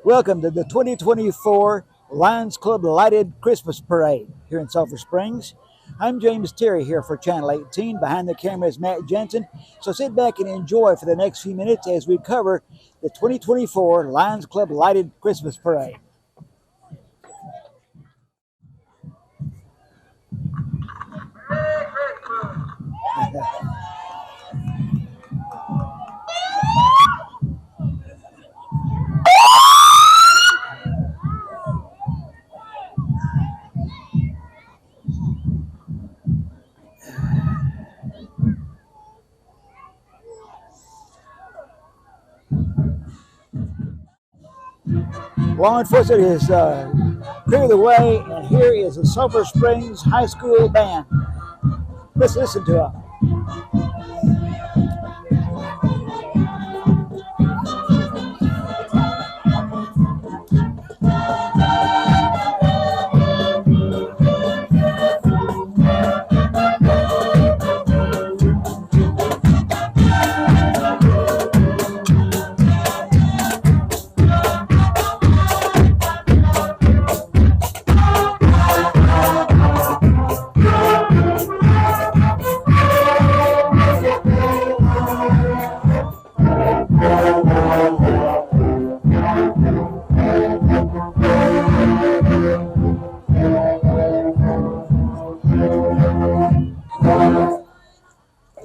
Welcome to the 2024 Lions Club Lighted Christmas Parade here in Sulphur Springs. I'm James Terry here for Channel 18. Behind the camera is Matt Jensen. So sit back and enjoy for the next few minutes as we cover the 2024 Lions Club Lighted Christmas Parade. Law enforcement is clear the way, and here is the Sulphur Springs High School Band. Let's listen to them.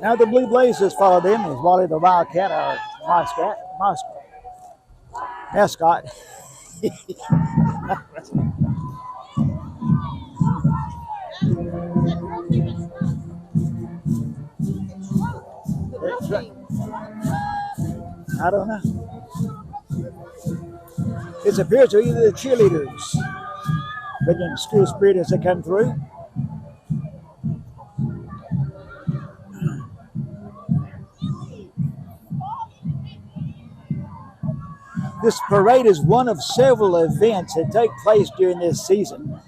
Now the Blue Blazers follow them as Wally the Wildcat, our mascot. I don't know. It appears to be the cheerleaders bringing school spirit as they come through. This parade is one of several events that take place during this season.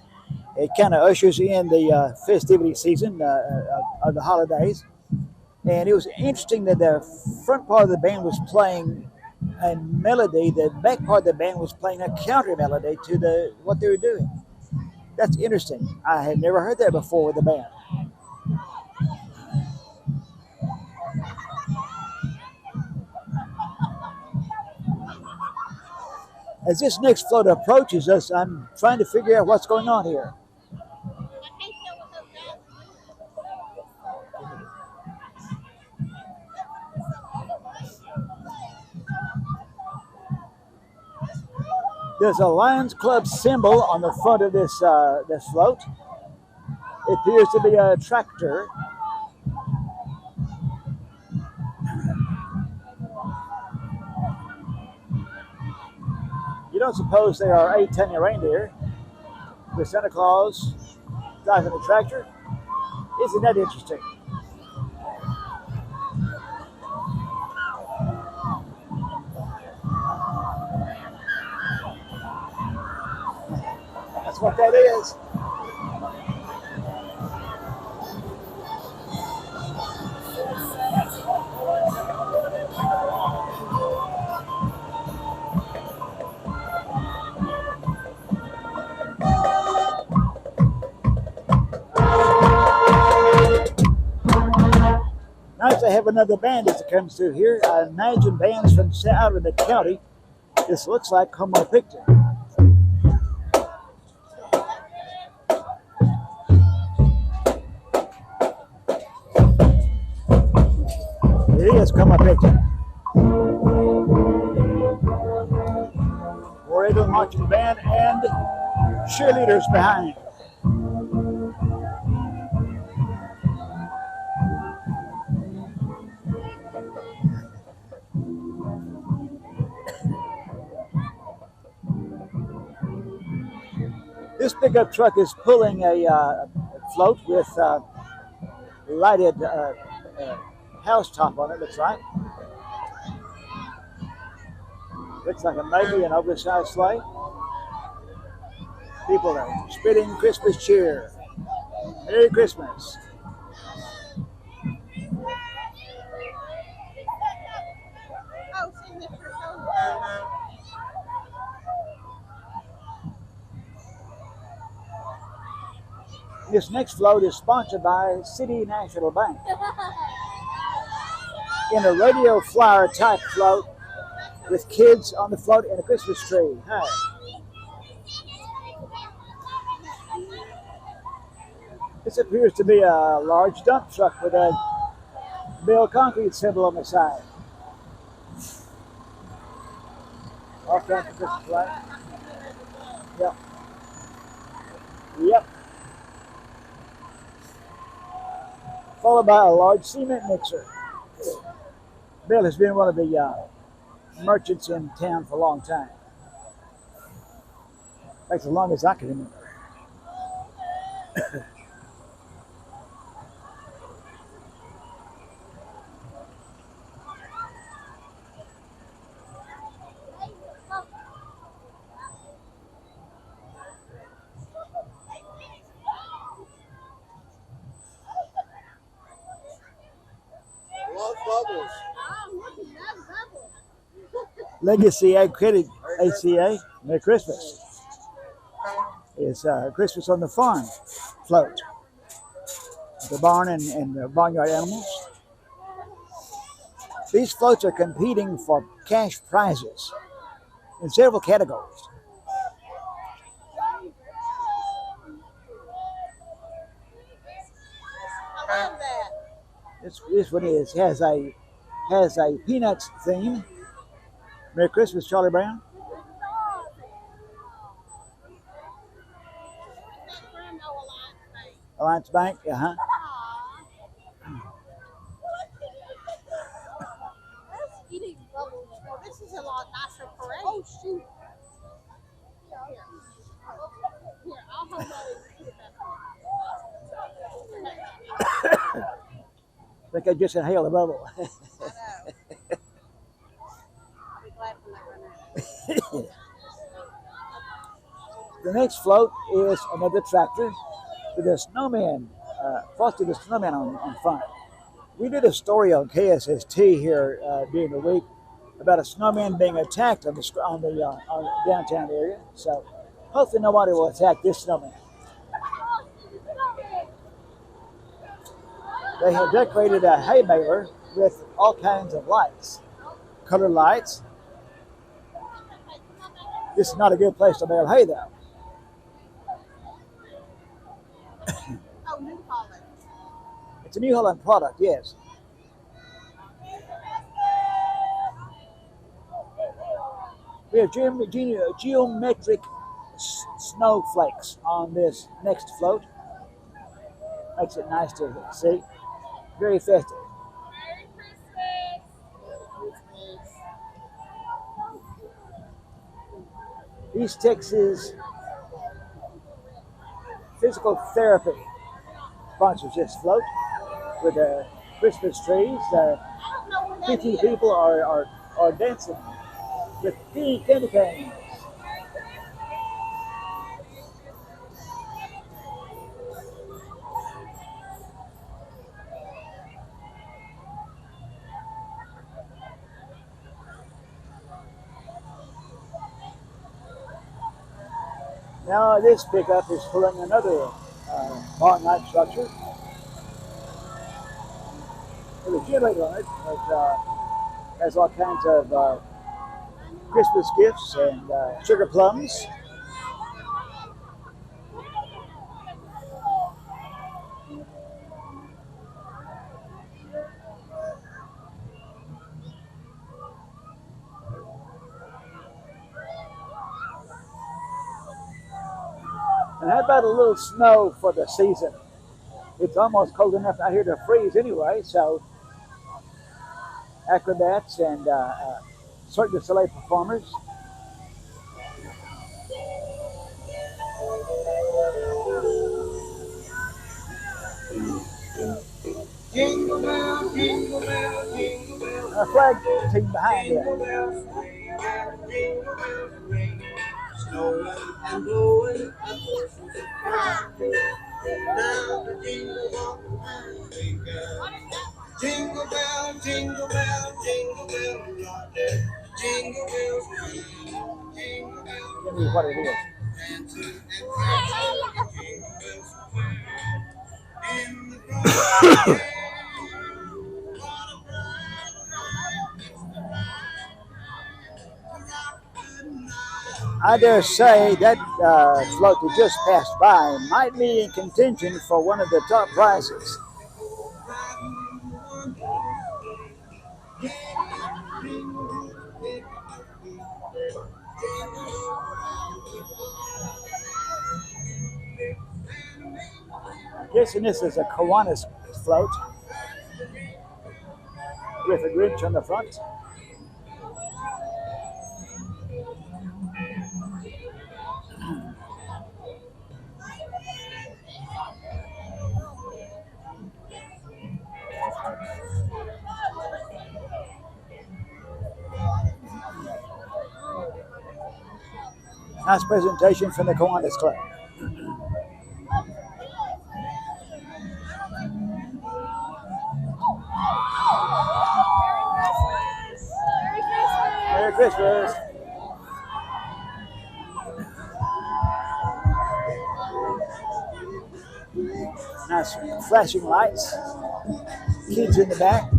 It kind of ushers in the festivity season of the holidays. And it was interesting that the front part of the band was playing a melody, the back part of the band was playing a counter melody to what they were doing. That's interesting. I had never heard that before with the band. As this next float approaches us, I'm trying to figure out what's going on here. There's a Lions Club symbol on the front of this float. It appears to be a tractor. You don't suppose there are 8 tiny reindeer with Santa Claus driving a tractor? Isn't that interesting? That's what that is. Nice to have another band as it comes through here. I imagine bands from out of the county. This looks like Como Picture. It is Como Picture. Narrated marching band and cheerleaders behind. This pickup truck is pulling a float with lighted house top on it, looks like. Looks like maybe an oversized sleigh. People are spitting Christmas cheer. Merry Christmas. This next float is sponsored by City National Bank. In a radio flyer type float with kids on the float and a Christmas tree. Hey. This appears to be a large dump truck with a Bill Concrete symbol on the side. All kinds of Christmas lights. Yep. Yep. Followed by a large cement mixer. Bill has been one of the merchants in town for a long time. In fact, as long as I can remember. Legacy Ag Credit ACA, Merry Christmas. It's Christmas on the Farm float. The barn and the barnyard animals. These floats are competing for cash prizes in several categories. I love that. This one has a Peanuts theme. Merry Christmas, Charlie Brown. Alliance Bank, That's eating bubbles. Oh, this is a lot nicer parade. Oh, shoot. Here, I'll hold that and put it back. I think I just inhaled a bubble. I know. I'll be glad when I run out. The next float is another tractor with a snowman, Frosty the Snowman on front. We did a story on KSST here during the week about a snowman being attacked on the downtown area. So hopefully nobody will attack this snowman. They have decorated a hay baler with all kinds of lights, colored lights. This is not a good place to bale hay, though. Oh, New Holland. It's a New Holland product, yes. We have geometric snowflakes on this next float. Makes it nice to see. Very festive. Merry Christmas. East Texas Physical Therapy sponsors this float with Christmas trees. 50 people are dancing with candy canes. Now this pickup is pulling another barn-like structure with a generator on it that has all kinds of Christmas gifts and sugar plums. And how about a little snow for the season? It's almost cold enough out here to freeze anyway, so acrobats and Cirque du Soleil performers. Jingle bell, jingle bell, jingle bell. A flag team behind you. Jingle bells ring, jingle bells ring. Snowing and blowing up the down the jingle all the time. Jingle bell, jingle bell, jingle bell rock. Jingle bells ring, jingle bells Tell me what it is. dancing and prancing. Jingle bells swing. I dare say that float that just passed by might be in contention for one of the top prizes. Guessing this is a Kiwanis float with a Grinch on the front. Nice presentation from the Kiwanis Club. Merry Christmas. Nice flashing lights. Kids in the back.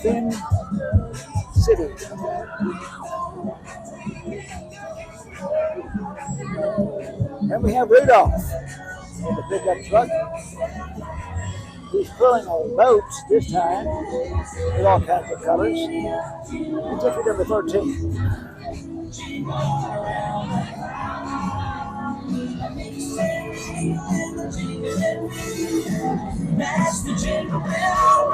Thin City. And we have Rudolph in the pickup truck. He's pulling a boat this time with all kinds of colors. Ticket number 13. That's the jingle bell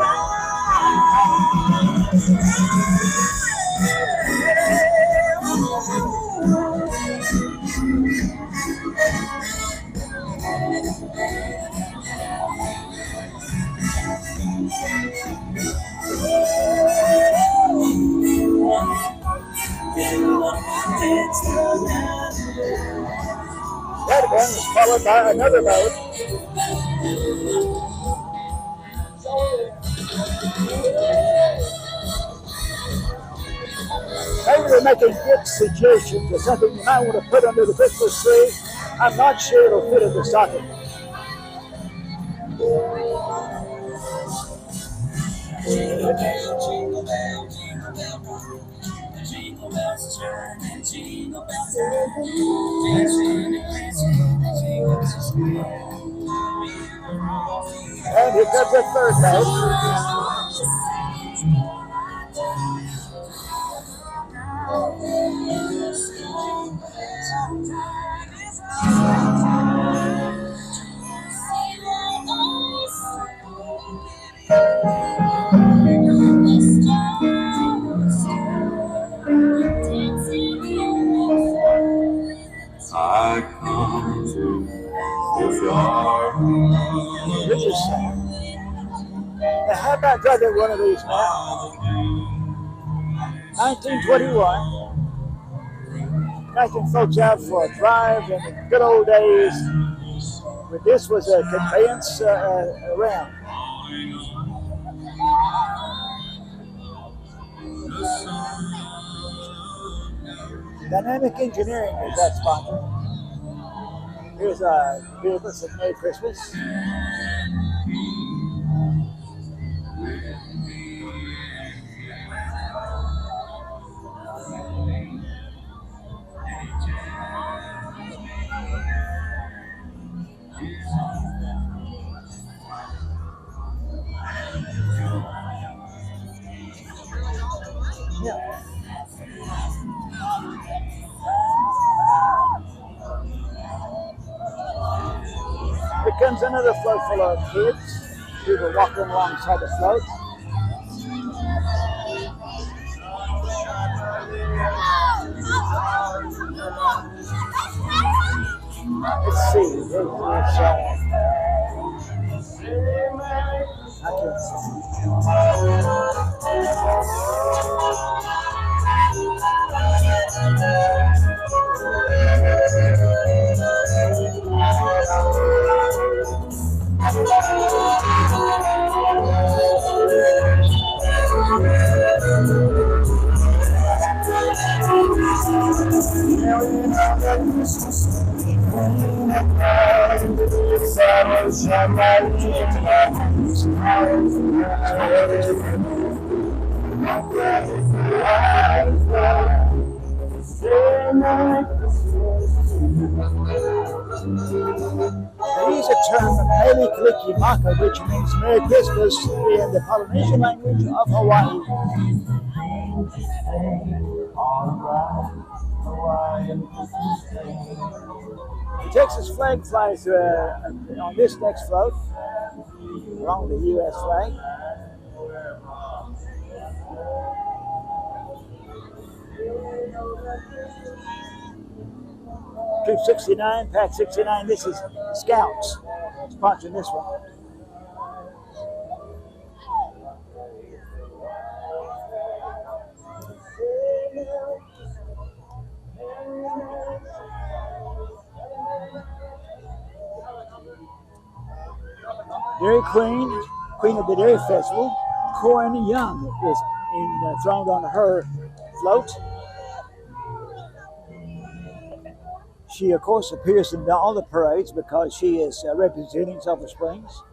That one was followed by another boat. Maybe they're making good suggestions or something you might want to put under the Christmas tree. I'm not sure it'll fit in the stocking. Jingle bell, jingle bell, jingle bells chime and jingle bells chime. Dancing and prancing, jingle bells chime. And here comes the third boat. I come to your religious song. Now, how about driving one of these now? 1921. Taking folks out for a drive in the good old days when this was a conveyance around. Dynamic Engineering is that sponsor. Here's a vehicle that Merry Christmas. Yeah. Here comes another float full of kids. People walking alongside the float. Let's see. I can't There is a term, Mele Kalikimaka, which means Merry Christmas in the Polynesian language of Hawaii. The Texas flag flies on this next float along the U.S. flag. Troop 69, Pack 69, this is Scouts sponsoring this one. Dairy Queen, Queen of the Dairy Festival, Corin Young is enthroned on her float. She, of course, appears in all the parades because she is representing Sulphur Springs.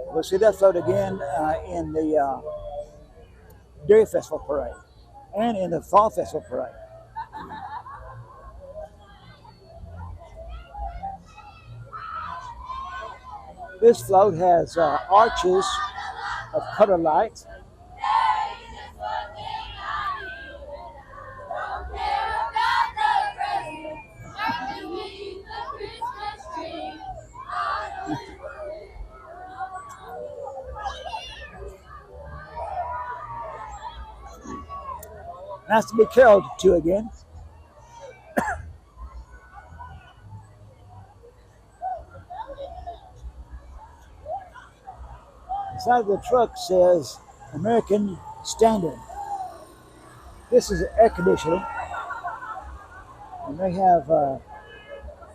We'll see that float again in the Dairy Festival parade and in the Fall Festival parade. This float has arches of color lights. Nice to be caroled to again. The side of the truck says American Standard. This is air conditioning. And they have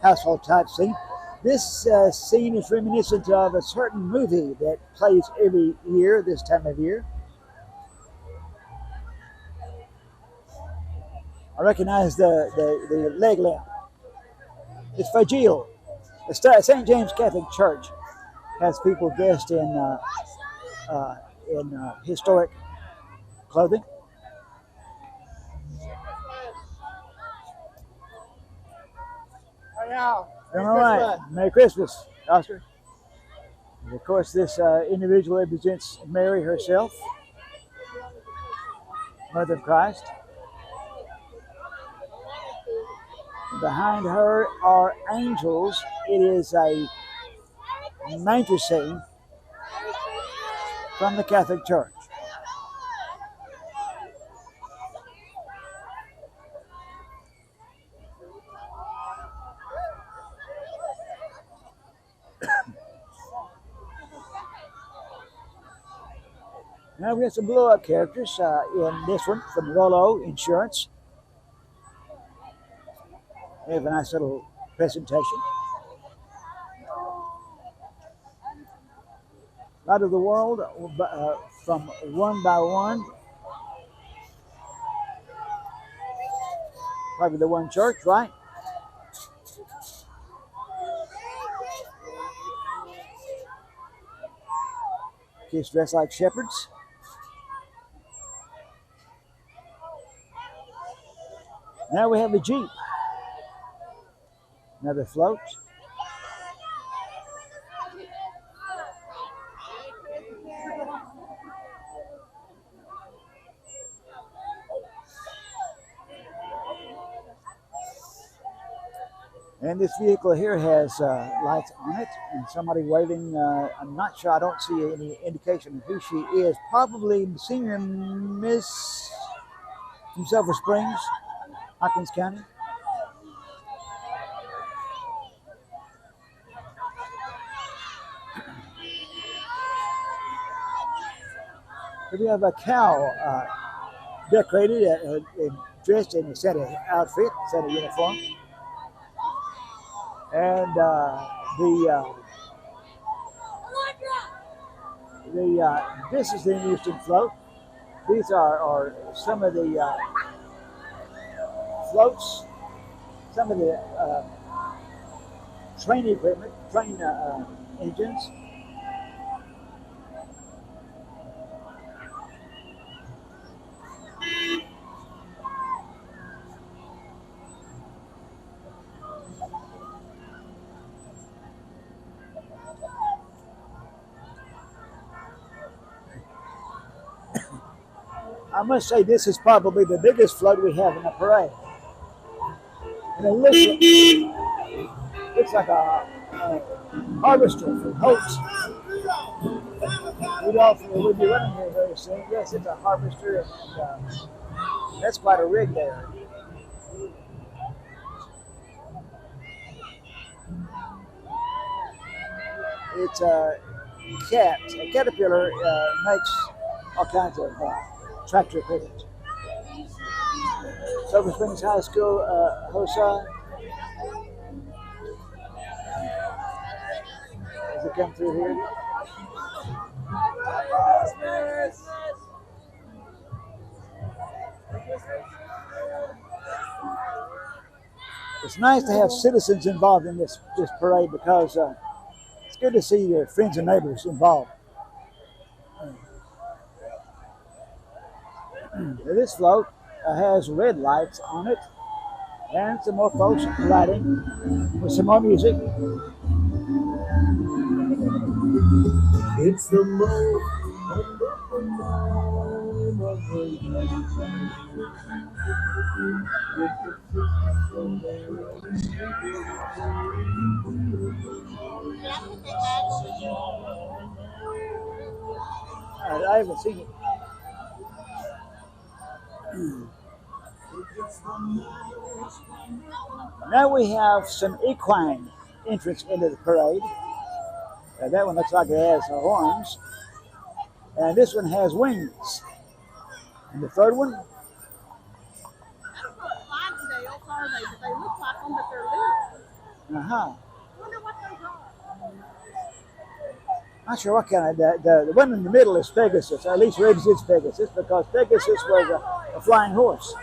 household type scene. This scene is reminiscent of a certain movie that plays every year, this time of year. I recognize the leg lamp. It's fragile. The St. James Catholic Church has people dressed in historic clothing. All right. Merry Christmas, Oscar. And of course, this individual represents Mary herself, Mother of Christ. Behind her are angels. It is a manger scene from the Catholic Church. Now we have some blow-up characters in this one from Rolo Insurance. They have a nice little presentation. Light of the World from One by One. Probably the one church, right? Kids dressed like shepherds. Now we have a Jeep. Another float. And this vehicle here has lights on it and somebody waving. I'm not sure. I don't see any indication of who she is. Probably Senior Miss from Sulphur Springs, Hopkins County. Here we have a cow decorated, dressed in a set of outfit, set of uniform. And this is the interesting float. These are some of the floats, some of the train equipment, train engines. I must say this is probably the biggest float we have in the parade. And it looks like a harvester from Holtz. Rudolph will be running here very soon. Yes, it's a harvester, and that's quite a rig there. It's a cat. A caterpillar makes all kinds of tractor equipment. Silver Springs High School, HOSA. As it come through here. It's nice to have citizens involved in this parade because it's good to see your friends and neighbors involved. This float has red lights on it and some more folks riding with some more music. It's the most wonderful time of the year. I haven't seen it. Now we have some equine entrance into the parade. That one looks like it has horns. And this one has wings. And the third one? I don't know what Clydesdales are they, but they look like them, but they're little. Uh-huh. I wonder what those are. Not sure what kind of, the one in the middle is Pegasus, or at least represents Pegasus, because Pegasus was a flying horse.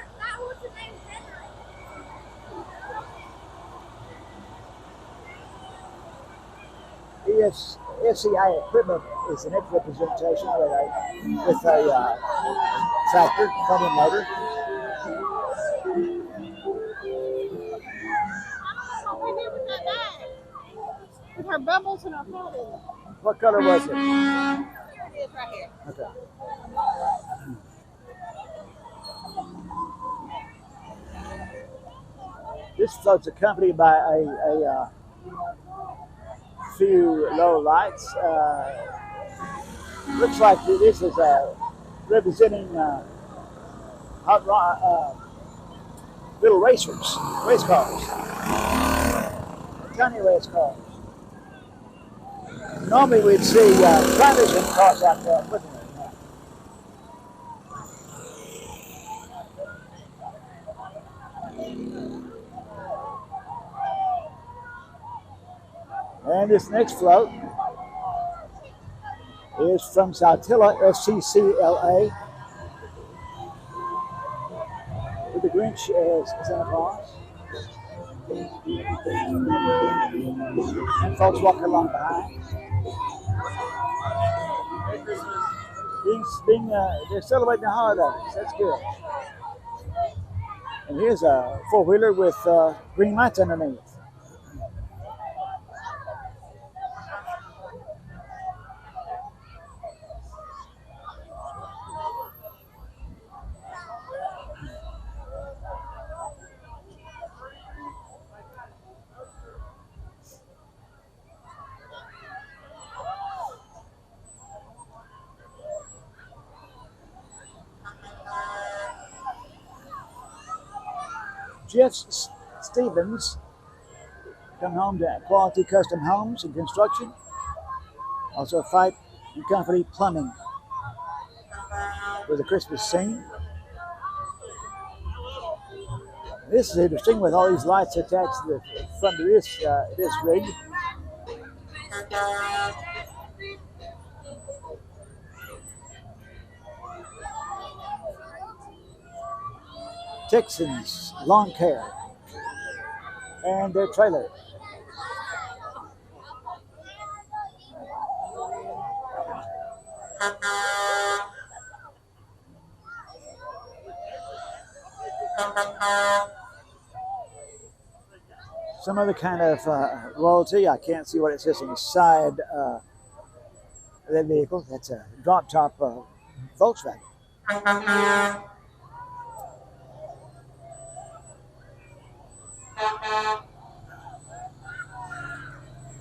SCI equipment is an next representation with a tractor, front-end motor. What we did with that bag? With her bubbles and her head in it. What color was it? Here it is right here. Okay. This float's accompanied by a few low lights. Looks like this is representing little race cars, tiny race cars. Normally we'd see trailers and cars out there, wouldn't we? And this next float is from Saltillo, SCCLA, with the Grinch as Santa Claus. And folks walking along behind. They're celebrating the holidays. That's good. And here's a four-wheeler with green lights underneath. Jeff Stevens come home to Quality Custom Homes and Construction. Also Fight and Company Plumbing with a Christmas scene. This is interesting with all these lights attached to the front of this rig. Texans Lawn Care and their trailer. Some other kind of royalty. I can't see what it says on the side of that vehicle. That's a drop top Volkswagen.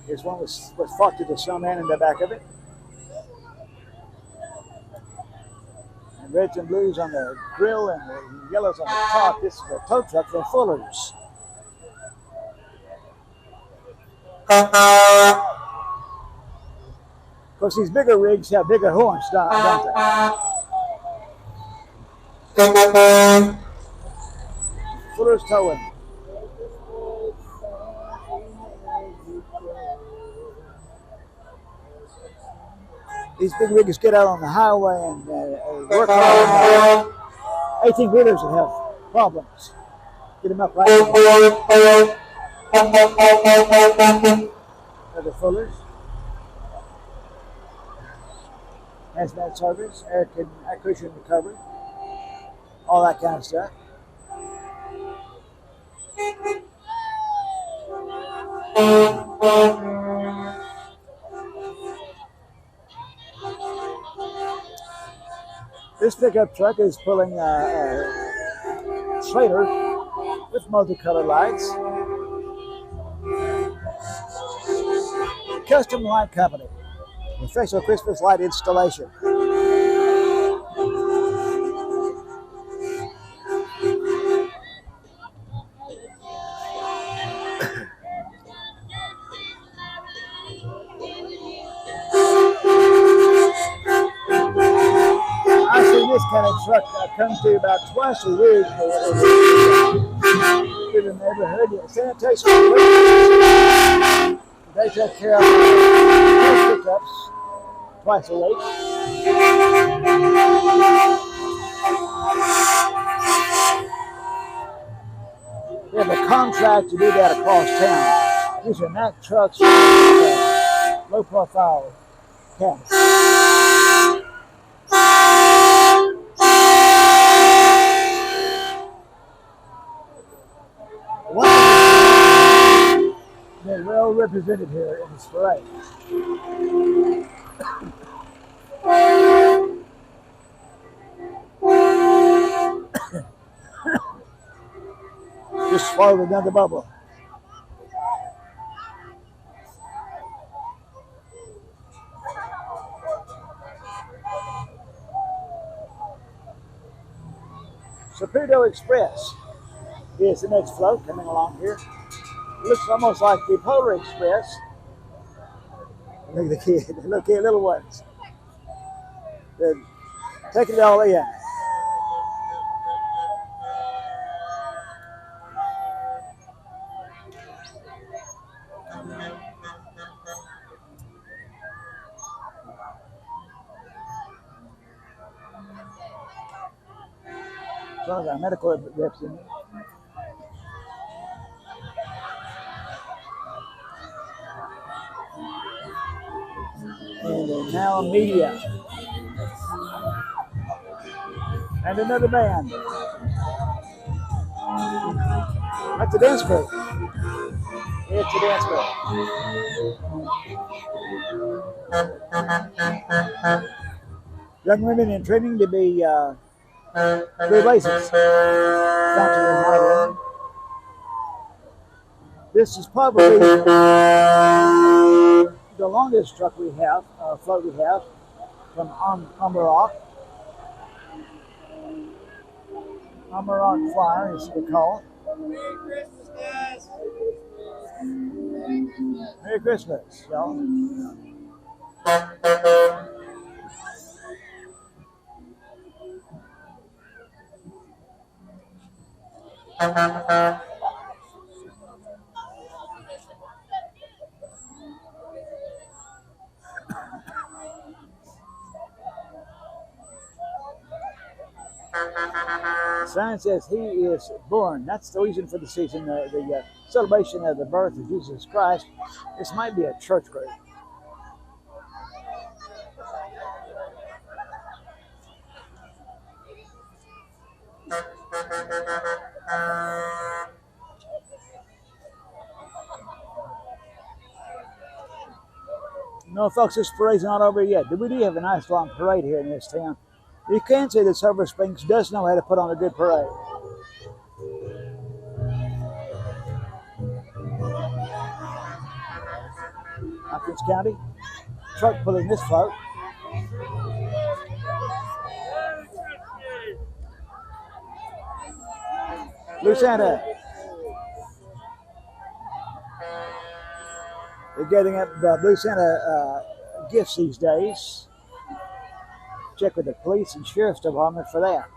Here's one was parked to the snowman in the back of it. And reds and blues on the grill and the yellows on the top. This is a tow truck from Fuller's. Of course, these bigger rigs have bigger horns, don't they? Fuller's Towing. These big rigs get out on the highway and work on 18 wheelers that have problems. Get them up right now. The Fullers. Hazmat service, air cushion recovery, all that kind of stuff. This pickup truck is pulling a trailer with multicolored lights. Custom Light Company, professional Christmas light installation. I see this kind of truck come to about twice a week in the neighborhood. Sanitation equipment. They take care of those pickups twice a week. We have a contract to do that across town. These are not trucks with low profile cabs. They're well represented here in this parade. Just swallowed another bubble. Saputo Express is the next float coming along here. It looks almost like the Polar Express. Look at the kid, look at the little ones. They're taking it all in. Some of our medical reps in there. And now media. And another band. That's a dance group. It's a dance group. Young women in training to be blue blazers. Down to the right end. This is probably the longest truck we have, float we have, from Amarok. Amarok Flyer, as we call it. Merry Christmas, guys. Merry Christmas, y'all. sign says he is born. That's the reason for the season, the celebration of the birth of Jesus Christ. This might be a church group. No, folks, this parade's not over yet. We do have a nice long parade here in this town. You can say that Silver Springs does know how to put on a good parade. Hopkins County, truck pulling this float. Blue Santa. They're getting up Blue Santa gifts these days. Check with the police and sheriff's department for that.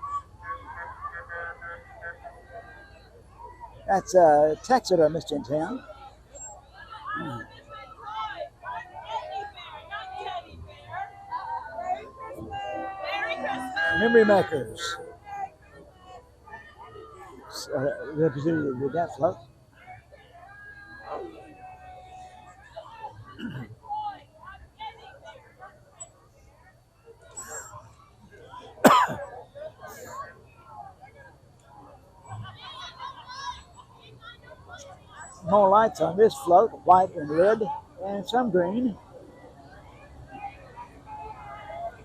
That's a taxidermist in town. Memory makers. Represented with that float. More lights on this float, white and red, and some green.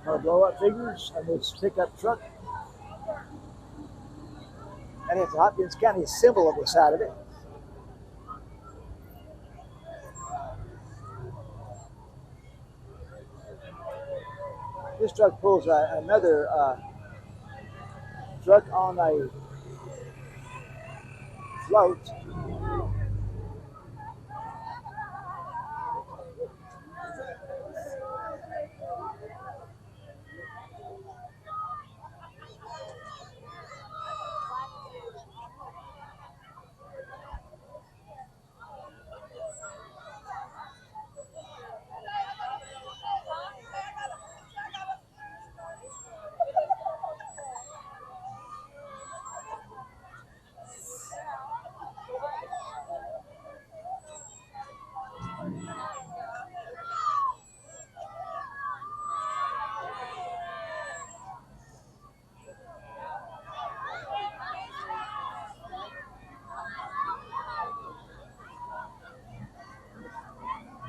More blow-up figures on this pickup truck. That has the Hopkins County symbol on the side of it. This truck pulls another truck on a float.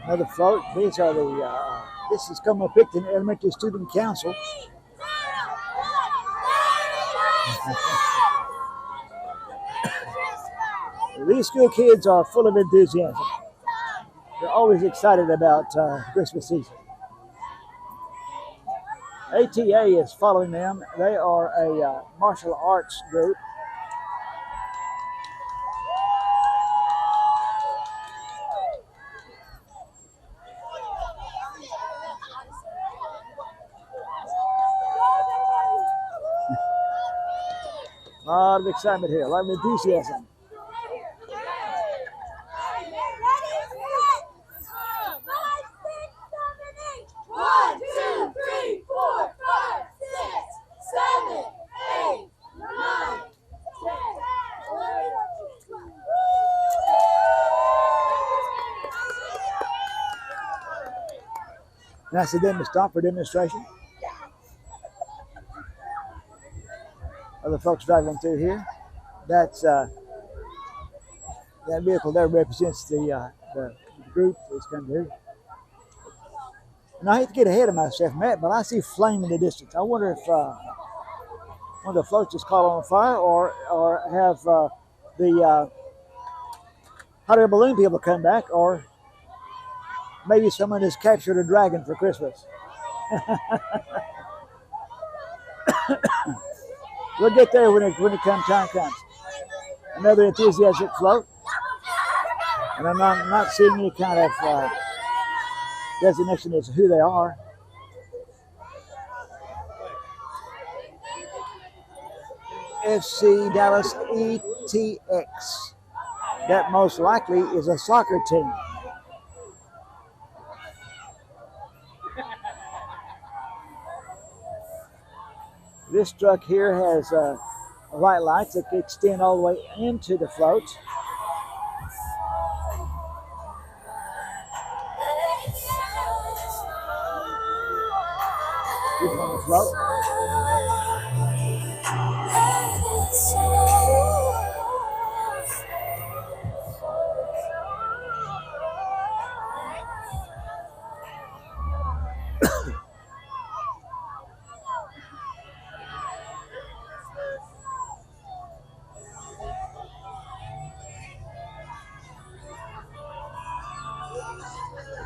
Another float. These are the. This is Como-Picton Elementary Student Council. These school kids are full of enthusiasm. They're always excited about Christmas season. ATA is following them. They are a martial arts group. A lot of excitement here, a lot of enthusiasm. That's the stop for demonstration. Other folks driving through here. That's that vehicle there represents the group that's come here. And I hate to get ahead of myself, Matt, but I see flame in the distance. I wonder if one of the floats is caught on fire, or have the hot air balloon people come back, or maybe someone has captured a dragon for Christmas. We'll get there when time comes. Another enthusiastic float. And I'm not seeing any kind of designation as to who they are. FC Dallas ETX. That most likely is a soccer team. This truck here has white lights that extend all the way into the float. This one is float.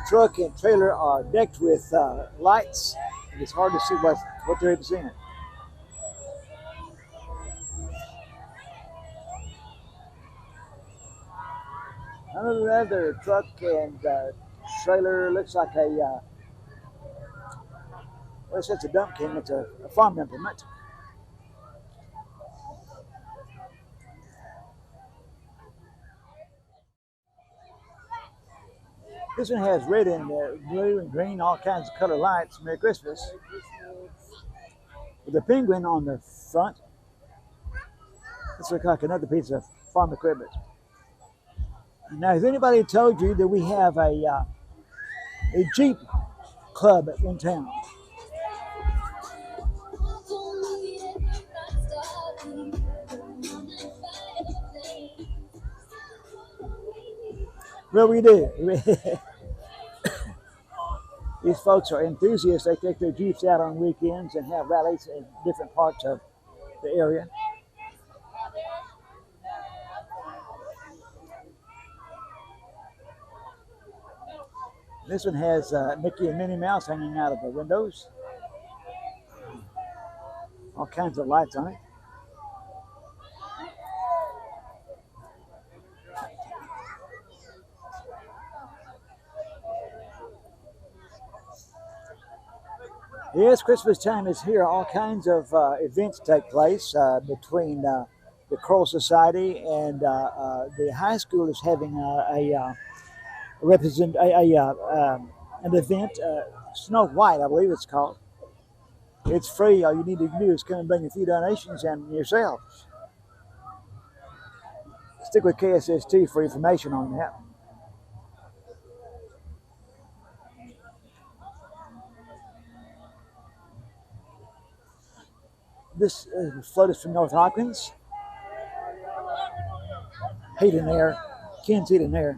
Truck and trailer are decked with lights, and it's hard to see what they're representing. Another truck and trailer looks like a well, it's a dump can. It's a farm implement. This one has red and blue and green, all kinds of color lights. Merry Christmas. With a penguin on the front. This looks like another piece of farm equipment. Now, has anybody told you that we have a Jeep club in town? Well, we do. These folks are enthusiasts. They take their Jeeps out on weekends and have rallies in different parts of the area. This one has Mickey and Minnie Mouse hanging out of the windows. All kinds of lights on it. Yes, Christmas time is here. All kinds of events take place between the Choral Society and the high school is having an event, Snow White, I believe it's called. It's free. All you need to do is come and bring a few donations and yourselves. Stick with KSST for information on that. This float is from North Hopkins. Heat and Air. Ken's Heat and Air.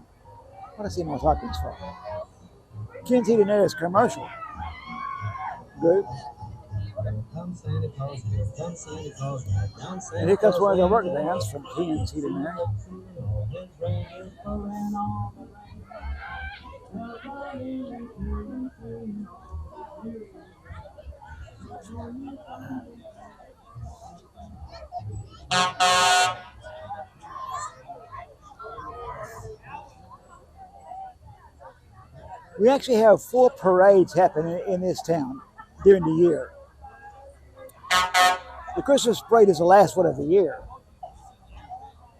What I say North Hopkins for? Ken's Heat and Air is commercial group. And here comes one of the work bands from Ken's Heat and Air. We actually have 4 parades happening in this town during the year. The Christmas parade is the last one of the year.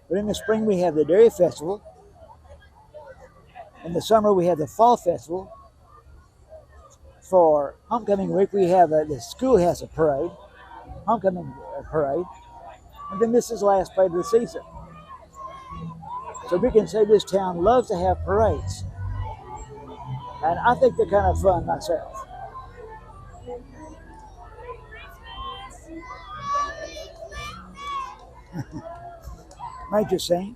But in the spring we have the Dairy Festival. In the summer we have the Fall Festival. For Homecoming Week we have the school has a parade, Homecoming parade. And then this is the last parade of the season. So we can say this town loves to have parades. And I think they're kind of fun myself. Major Saint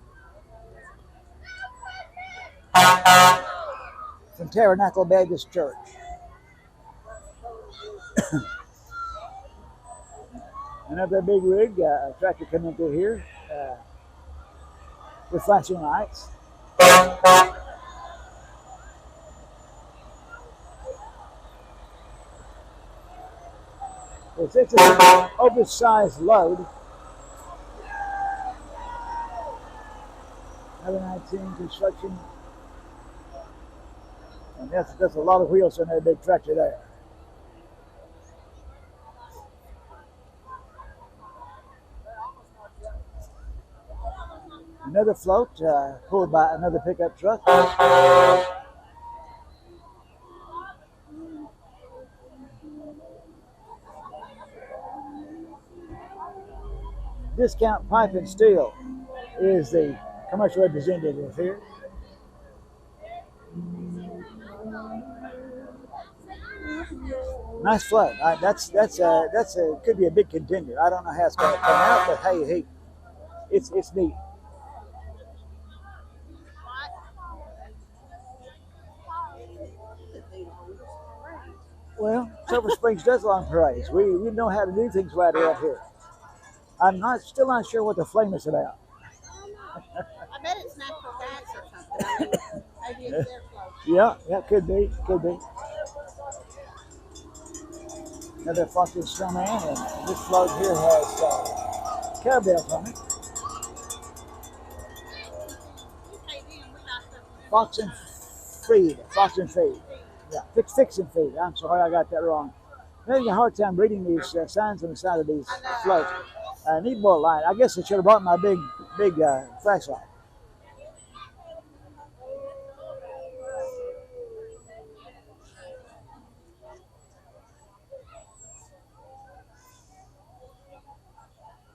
from Tabernacle Baptist Church. Another big rig, a tractor coming through here with flashing lights. It's an oversized load. Another 19 construction. And that's a lot of wheels on that big tractor there. Another float pulled by another pickup truck. Discount Pipe and Steel is the commercial representative here. Nice float. That's could be a big contender. I don't know how it's going to turn out, but hey, it's neat. Well, Sulphur Springs does long parades. We know how to do things right around here. I'm still not sure what the flame is about. I bet it's natural gas or something. Maybe it's their float. Yeah, could be. Another fucking snowman, and this float here has cowbells on it. Fox and feed. Yeah, fix and feed. I'm sorry, I got that wrong. I'm having a hard time reading these signs on the side of these floats. I need more light. I guess I should have brought my big flashlight.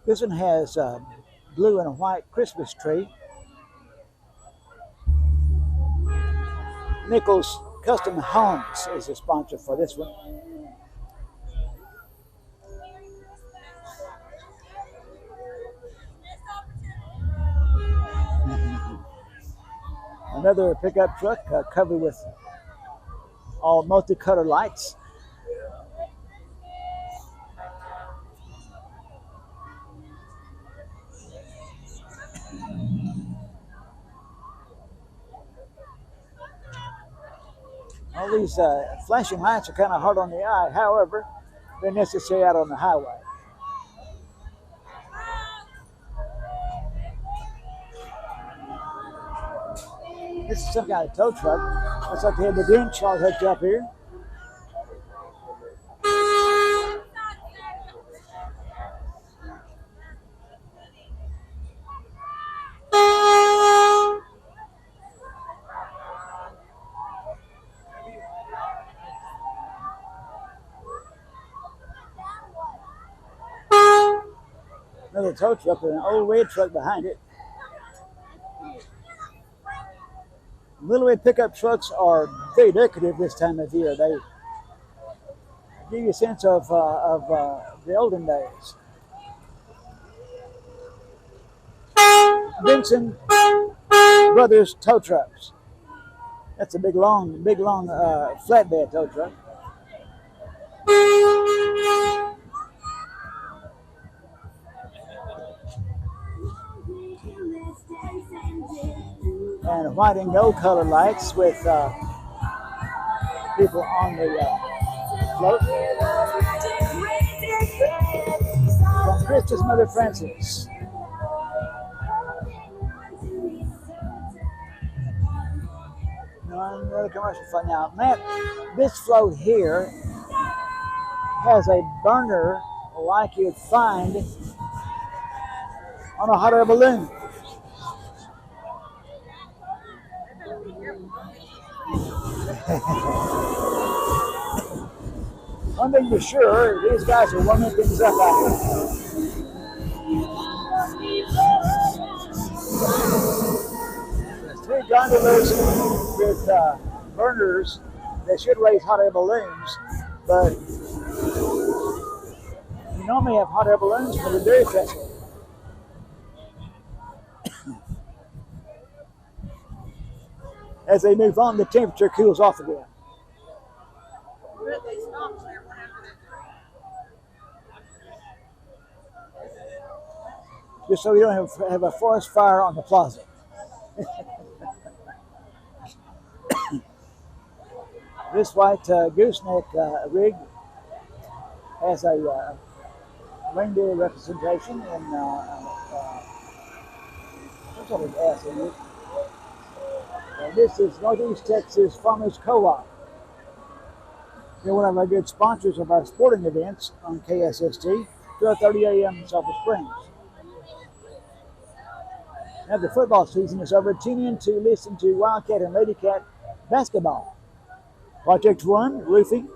This one has a blue and a white Christmas tree. Nichols Custom Homes is the sponsor for this one. Another pickup truck covered with all multicolored lights. All these flashing lights are kind of hard on the eye. However, they're necessary out on the highway. This is some kind of tow truck. Looks like they had the green chart hooked up here. Another tow truck with an old red truck behind it. Little red pickup trucks are very decorative this time of year. They give you a sense of the olden days. Benson Brothers tow trucks. That's a big long flatbed tow truck. And white and gold colored lights with people on the float. From Christus Mother Francis. Another commercial fund. Now, Matt, this float here has a burner like you'd find on a hot air balloon. One thing for sure, these guys are warming things up out here. There's 3 gondolas with burners that should raise hot air balloons, but you normally have hot air balloons for the dairy festival. As they move on, the temperature cools off again. Just so you don't have a forest fire on the plaza. This white gooseneck rig has a reindeer representation and what's all this ass in it? This is Northeast Texas Farmers Co-op. They're one of our good sponsors of our sporting events on KSST, 12:30 a.m. in Sulphur Springs. Now the football season is over. Tune in to listen to Wildcat and Ladycat basketball. Project 1, roofing.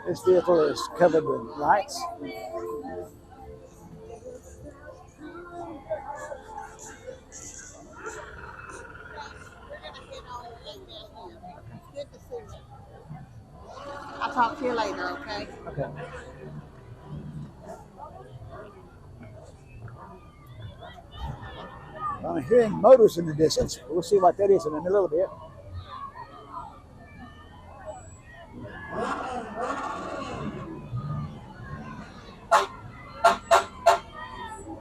This vehicle is covered with lights. Good to see you. I'll talk to you later, okay? Okay. I'm hearing motors in the distance. We'll see what that is in a little bit.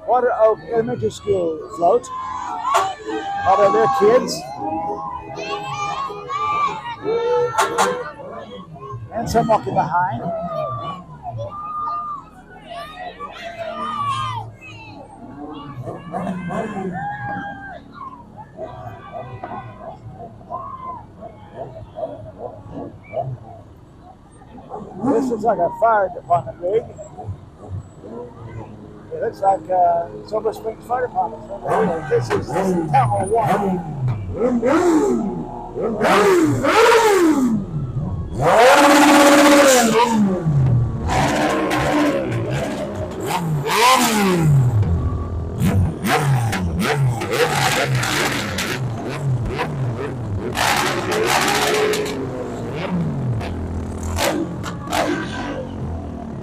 Water Oak Elementary School float. Probably their kids. And some walking behind. This looks like a fire department rig. It looks like Silver Springs Fire Department. This is Town Hall 1.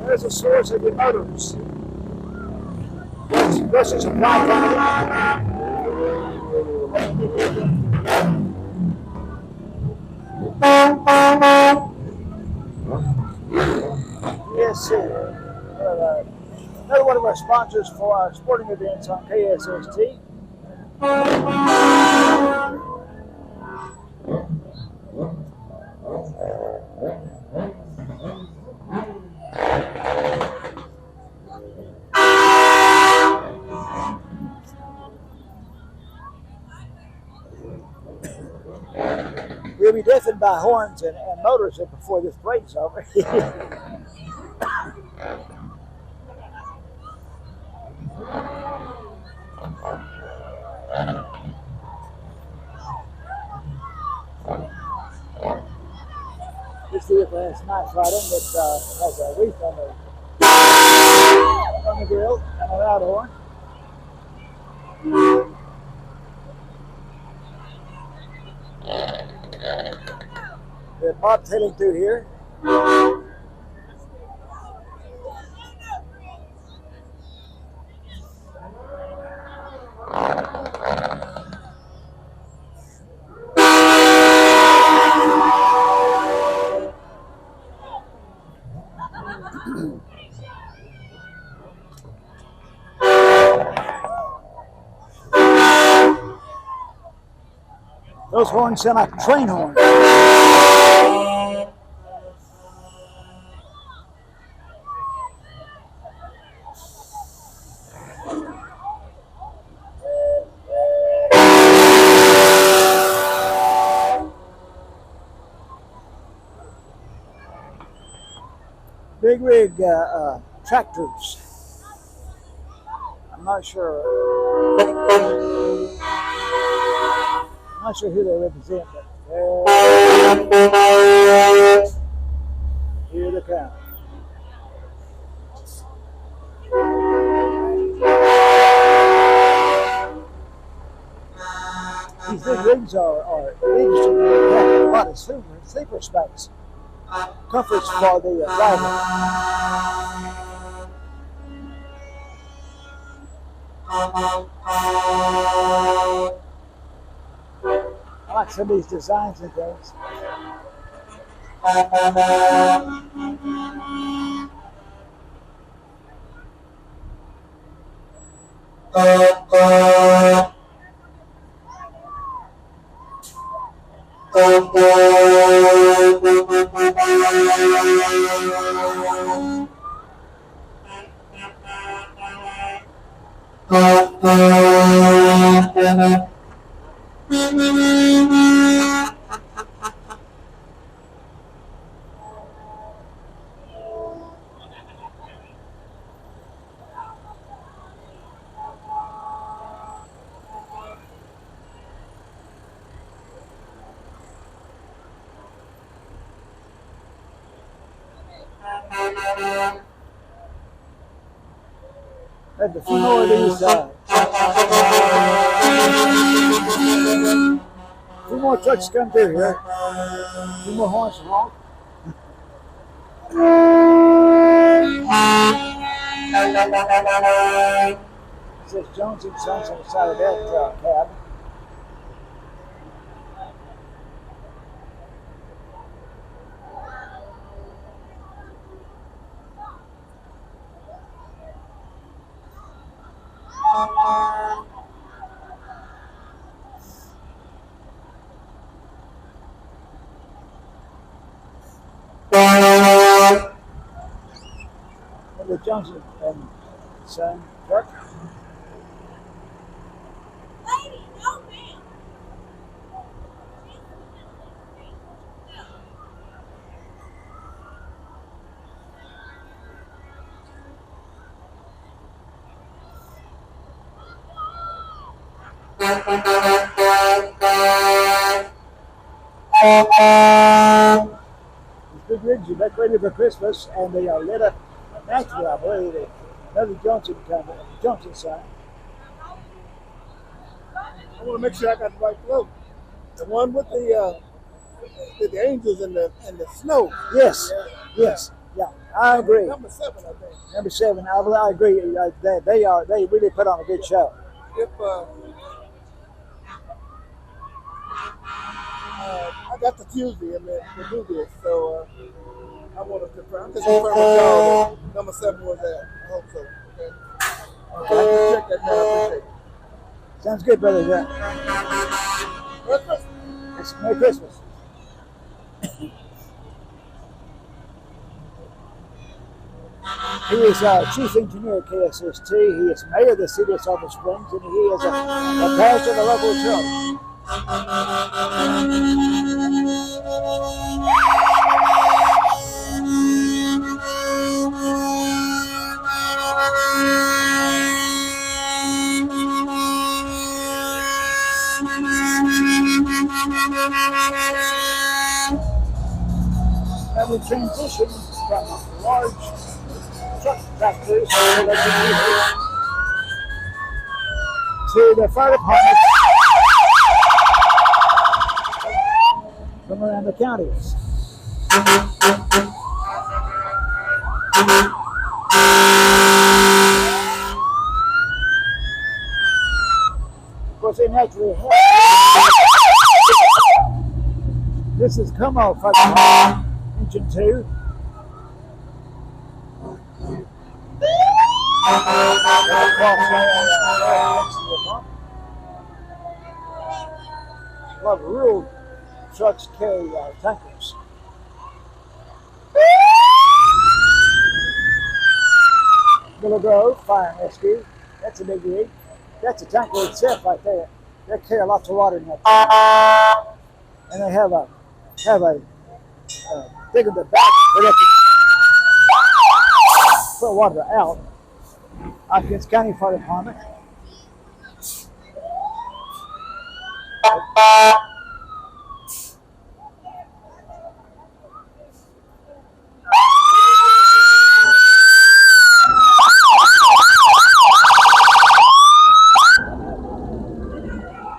There's a source of your motors. This is a Yes, sir. Another one of our sponsors for our sporting events on KSST. We'll be deafened by horns and motors before this parade's over. This vehicle has nice lighting. It has a wreath on the grill and a loud horn. They're bobtailing through here. Those horns sound like train horns. Big rig tractors. I'm not sure. I'm not sure who they represent, but here they come. These big rigs are rigs to have a lot of sleeper space. Comforts for the driver. I like some of these designs and things. Maybe a few more of these. A few more trucks come through here. A few more horns to honk. It says Jones and Sons on the side of that cab. The Johnson and Son truck. Lady, no ma'am. These big rigs are decorated for Christmas, and they are lit up naturally, I believe. Another Johnson company, Johnson sign. I want to make sure I got the right float. The one with the angels and the snow. Yes, yes, yeah, I agree. Number 7, I think. Number 7, I agree. They really put on a good show. If I got the Tuesday and to do this, so I want to confirm. I'm just confirm with y'all that number 7 was there. I hope so. Okay. I can check that now. I appreciate it. Sounds good, brother. Yeah. Merry Christmas. It's Merry Christmas. He is chief engineer at KSST. He is mayor of the city of Sulphur Springs, and he is a pastor of the local church. And we transition from large truck factories to the fire department from around the counties. Of course, they naturally have. This is come off engine 2. A lot of rural trucks carry tankers. Willow Grove Fire and Rescue. That's a big rig. That's a tanker itself right there. They carry lots of water in that. And they have a thing in the back where they can put water out. Hopkins County Fire Department.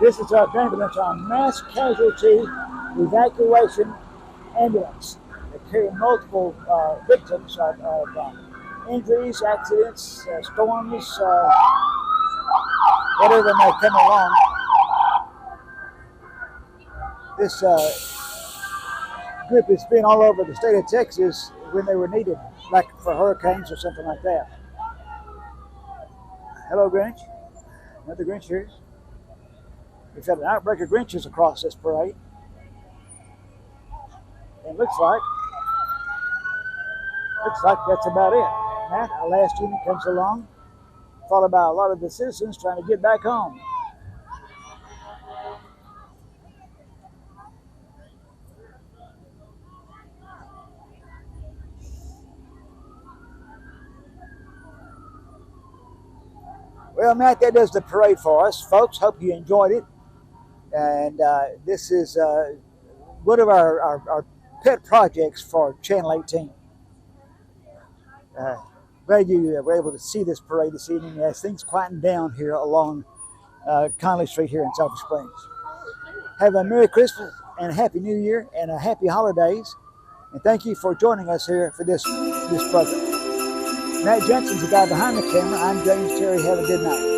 This is our ambulance, our mass casualty evacuation ambulance. They carry multiple victims of injuries, accidents, storms, whatever may come along. This group has been all over the state of Texas when they were needed, like for hurricanes or something like that. Hello, Grinch. Another Grinch here. We've had an outbreak of Grinches across this parade. And looks like that's about it. Matt, our last unit comes along. Thought about a lot of the citizens trying to get back home. Well, Matt, that does the parade for us, folks. Hope you enjoyed it. And this is one of our pet projects for Channel 18. glad you were able to see this parade this evening as things quieten down here along Conley Street here in Sulphur Springs. Have a Merry Christmas and a Happy New Year and a Happy Holidays. And thank you for joining us here for this program. Matt Jensen's the guy behind the camera. I'm James Terry. Have a good night.